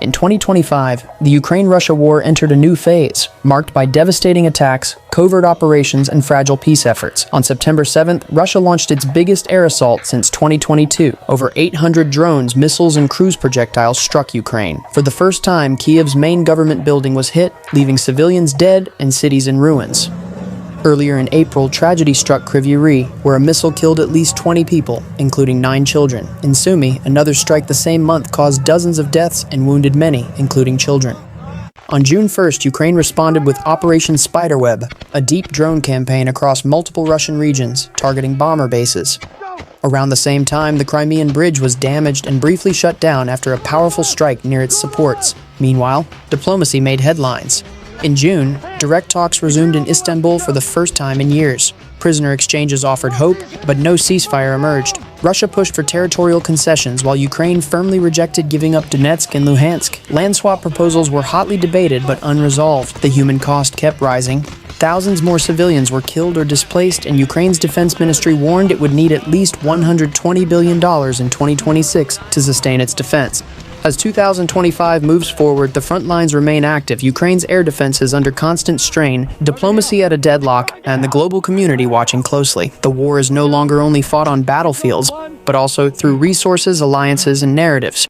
In 2025, the Ukraine-Russia war entered a new phase, marked by devastating attacks, covert operations, and fragile peace efforts. On September 7th, Russia launched its biggest air assault since 2022. Over 800 drones, missiles, and cruise projectiles struck Ukraine. For the first time, Kyiv's main government building was hit, leaving civilians dead and cities in ruins. Earlier in April, tragedy struck Kryvyi Rih, where a missile killed at least 20 people, including 9 children. In Sumy, another strike the same month caused dozens of deaths and wounded many, including children. On June 1st, Ukraine responded with Operation Spiderweb, a deep drone campaign across multiple Russian regions, targeting bomber bases. Around the same time, the Crimean Bridge was damaged and briefly shut down after a powerful strike near its supports. Meanwhile, diplomacy made headlines. In June, direct talks resumed in Istanbul for the first time in years. Prisoner exchanges offered hope, but no ceasefire emerged. Russia pushed for territorial concessions while Ukraine firmly rejected giving up Donetsk and Luhansk. Land swap proposals were hotly debated but unresolved. The human cost kept rising. Thousands more civilians were killed or displaced, and Ukraine's defense ministry warned it would need at least $120 billion in 2026 to sustain its defense. As 2025 moves forward, the front lines remain active, Ukraine's air defense is under constant strain, diplomacy at a deadlock, and the global community watching closely. The war is no longer only fought on battlefields, but also through resources, alliances, and narratives.